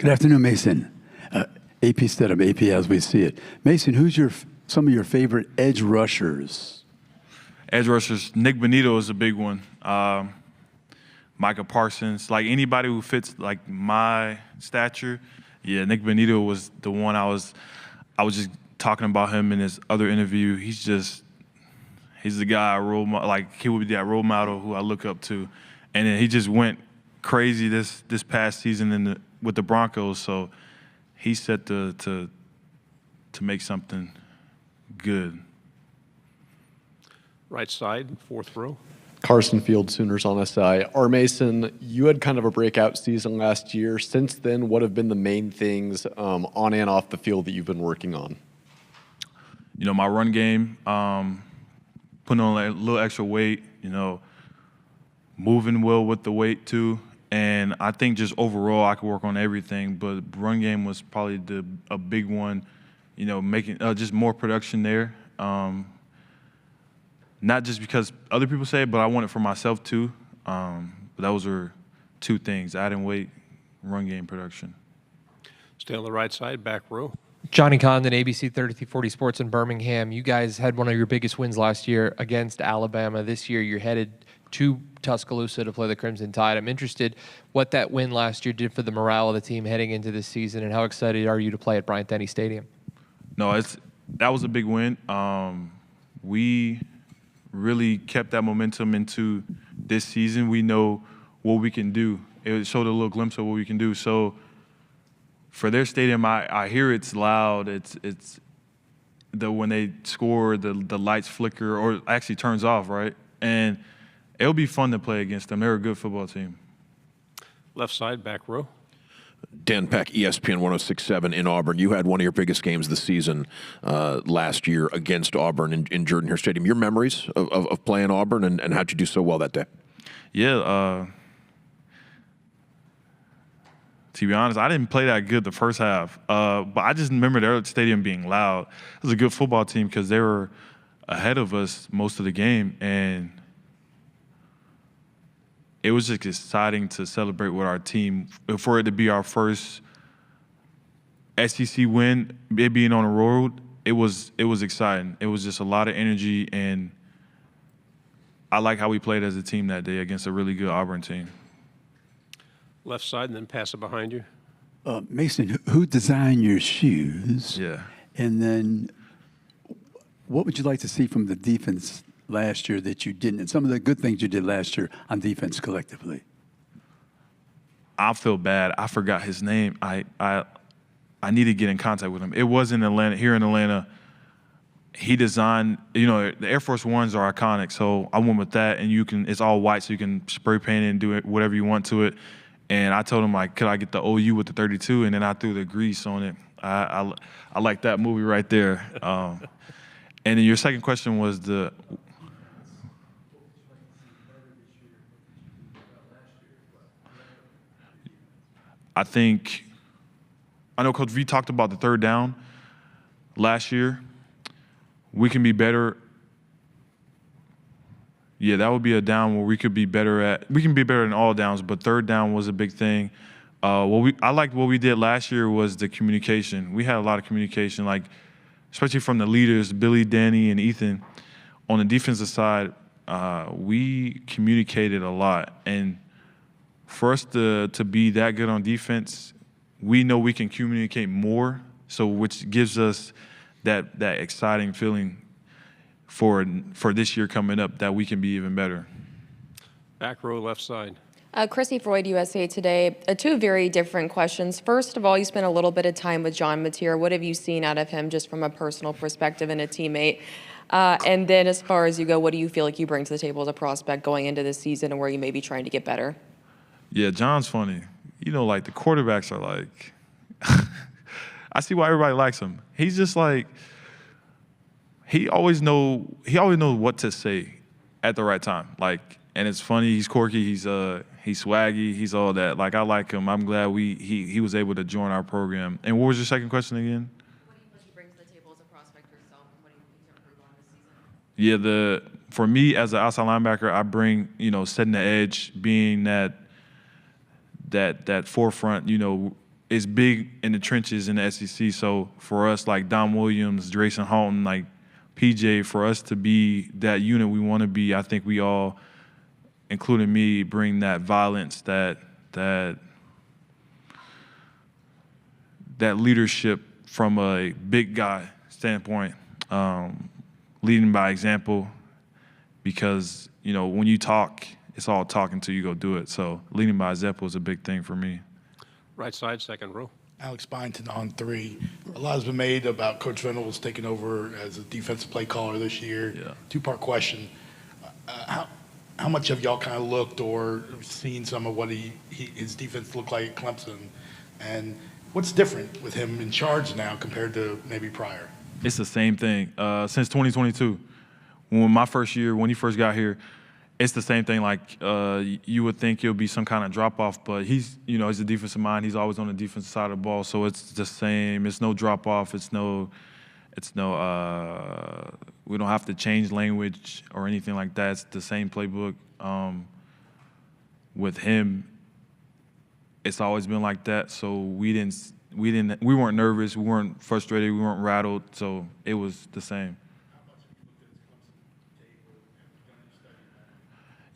Good afternoon, Mason. AP Stedham, AP as we see it. Mason, who's some of your favorite edge rushers? Edge rushers, Nick Bonito is a big one. Micah Parsons, like anybody who fits like my stature. Yeah, Nick Bonito was the one I was just talking about him in his other interview. He's the guy he would be that role model who I look up to, and then he just went crazy this past season with the Broncos. So he's set to make something good. Right side, fourth row. Carson Field, Sooners on SI. R. Mason, you had kind of a breakout season last year. Since then, what have been the main things on and off the field that you've been working on? You know, my run game, putting on a little extra weight, moving well with the weight too. And I think just overall I could work on everything, but run game was probably a big one, making just more production there. Not just because other people say it, but I want it for myself too. But those are two things: adding weight, run game production. Stay on the right side, back row. Johnny Condon, ABC 3340 Sports in Birmingham. You guys had one of your biggest wins last year against Alabama. This year you're headed to Tuscaloosa to play the Crimson Tide. I'm interested what that win last year did for the morale of the team heading into this season, and how excited are you to play at Bryant-Denny Stadium? No, that was a big win. We really kept that momentum into this season. We know what we can do. It showed a little glimpse of what we can do. So for their stadium, I hear it's loud. It's when they score, the lights flicker or actually turns off, right? And it'll be fun to play against them. They're a good football team. Left side, back row. Dan Peck, ESPN 106.7 in Auburn. You had one of your biggest games of the season last year against Auburn in Jordan-Hare Stadium. Your memories of playing Auburn and how'd you do so well that day? Yeah, to be honest, I didn't play that good the first half, but I just remember their stadium being loud. It was a good football team because they were ahead of us most of the game, and it was just exciting to celebrate with our team. For it to be our first SEC win, it being on the road, it was exciting. It was just a lot of energy, and I like how we played as a team that day against a really good Auburn team. Left side, and then pass it behind you. Mason, who designed your shoes? Yeah. And then what would you like to see from the defense last year that you didn't, and some of the good things you did last year on defense collectively? I feel bad. I forgot his name. I need to get in contact with him. It was in Atlanta, here in Atlanta. He designed, the Air Force Ones are iconic, so I went with that, and it's all white, so you can spray paint it and do it whatever you want to it. And I told him, could I get the OU with the 32? And then I threw the grease on it. I like that movie right there. And then your second question was I know Coach V talked about the third down last year. We can be better. Yeah, that would be a down where we could be better at. We can be better in all downs, but third down was a big thing. I liked what we did last year was the communication. We had a lot of communication, especially from the leaders, Billy, Danny, and Ethan. On the defensive side, we communicated a lot. And for us to be that good on defense, we know we can communicate more, which gives us that exciting feeling for this year coming up that we can be even better. Back row, left side. Chrissy Freud, USA Today. Two very different questions. First of all, you spent a little bit of time with John Mateer. What have you seen out of him just from a personal perspective and a teammate? And then as far as you go, what do you feel like you bring to the table as a prospect going into this season and where you may be trying to get better? Yeah, John's funny. The quarterbacks are I see why everybody likes him. He's just he always knows what to say at the right time. And it's funny, he's quirky, he's swaggy, he's all that. I like him. I'm glad he was able to join our program. And what was your second question again? What do you think you bring to the table as a prospect yourself, and what do you think you improve on this season? Yeah, for me as an outside linebacker, I bring, setting the edge, being that forefront, is big in the trenches in the SEC. So for us, like Don Williams, Drayson Halton, like PJ, for us to be that unit we want to be, I think we all, including me, bring that violence, that leadership from a big guy standpoint, leading by example. Because when you talk, it's all talking till you go do it. So leading by example is a big thing for me. Right side, second row. Alex Byington on 3. A lot has been made about Coach Venables taking over as a defensive play caller this year. Yeah. Two-part question. How much have y'all kind of looked or seen some of what his defense looked like at Clemson? And what's different with him in charge now compared to maybe prior? It's the same thing. Since 2022, when he first got here, it's the same thing. Like you would think it'll be some kind of drop off, but he's a defensive mind. He's always on the defensive side of the ball, so it's the same. It's no drop off. It's no. We don't have to change language or anything like that. It's the same playbook. With him, it's always been like that. So we weren't nervous. We weren't frustrated. We weren't rattled. So it was the same.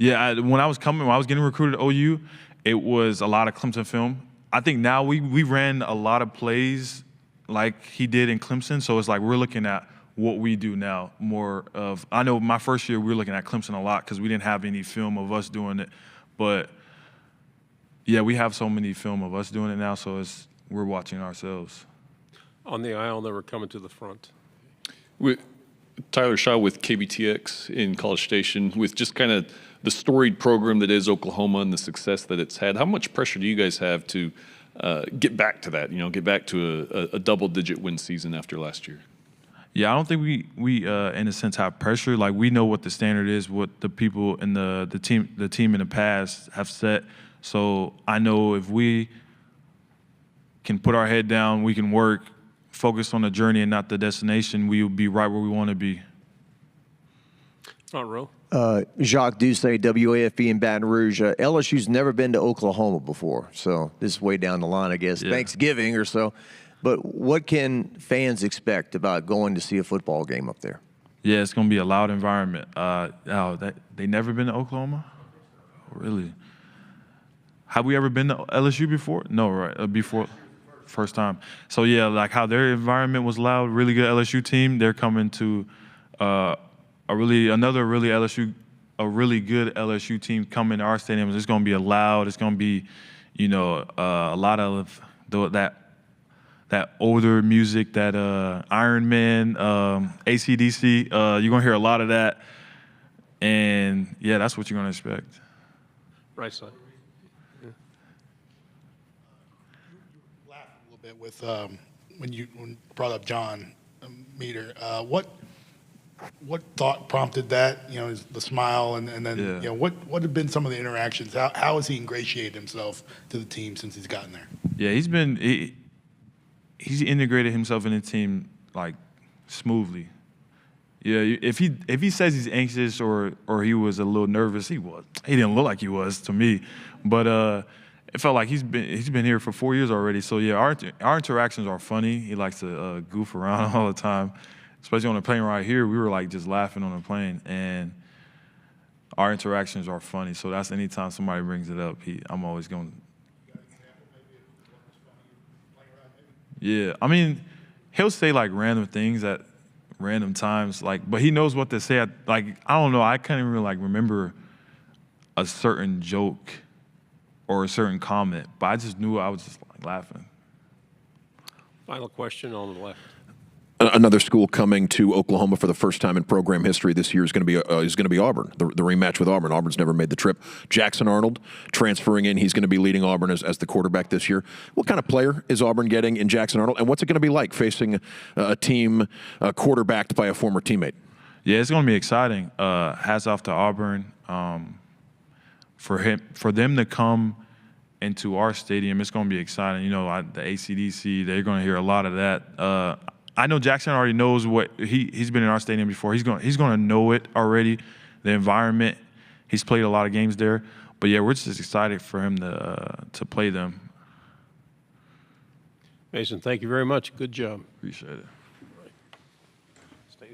Yeah, when I was getting recruited at OU, it was a lot of Clemson film. I think now we ran a lot of plays like he did in Clemson, so it's like we're looking at what we do now more of. I know my first year we were looking at Clemson a lot because we didn't have any film of us doing it, but yeah, we have so many film of us doing it now, so we're watching ourselves. On the aisle, they were coming to the front. With Tyler Shaw with KBTX in College Station, with just kind of the storied program that is Oklahoma and the success that it's had, how much pressure do you guys have to get back to that, get back to a double-digit win season after last year? Yeah, I don't think we in a sense have pressure. Like we know what the standard is, what the people in the team in the past have set. So I know if we can put our head down, we can work, focus on the journey and not the destination, we will be right where we want to be. Front row. Jacques Doucet, WAFB in Baton Rouge. LSU's never been to Oklahoma before, so this is way down the line, I guess, Yeah. Thanksgiving or so. But what can fans expect about going to see a football game up there? Yeah, it's going to be a loud environment. They never been to Oklahoma? Really? Have we ever been to LSU before? No, right? Before, first time. So yeah, like how their environment was loud. Really good LSU team. They're coming to a really good LSU team coming to our stadium. It's going to be loud. It's going to be, a lot of that older music, that Iron Man, AC/DC. You're going to hear a lot of that, and yeah, that's what you're going to expect. Right side. Laugh a little bit with when you brought up John Meter. What thought prompted that? The smile, and then Yeah. what have been some of the interactions? How has he ingratiated himself to the team since he's gotten there? Yeah, he's integrated himself in the team like smoothly. Yeah, if he says he's anxious or he was a little nervous, he was. He didn't look like he was to me, but it felt like he's been here for 4 years already. So yeah, our interactions are funny. He likes to goof around all the time, especially on the plane right here. We were like just laughing on the plane, and our interactions are funny. So that's anytime somebody brings it up, I'm always going. Yeah, I mean, he'll say like random things at random times, but he knows what to say. I don't know, I can't even remember a certain joke or a certain comment, but I just knew I was just laughing. Final question on the left. Another school coming to Oklahoma for the first time in program history this year is going to be Auburn. The rematch with Auburn. Auburn's never made the trip. Jackson Arnold transferring in. He's going to be leading Auburn as the quarterback this year. What kind of player is Auburn getting in Jackson Arnold, and what's it going to be like facing a team quarterbacked by a former teammate? Yeah, it's going to be exciting. Hats off to Auburn. For them to come into our stadium, it's going to be exciting. The AC/DC, they're going to hear a lot of that. I know Jackson already knows what he's been in our stadium before. He's going to know it already, the environment. He's played a lot of games there. But yeah, we're just excited for him to play them. Mason, thank you very much. Good job. Appreciate it.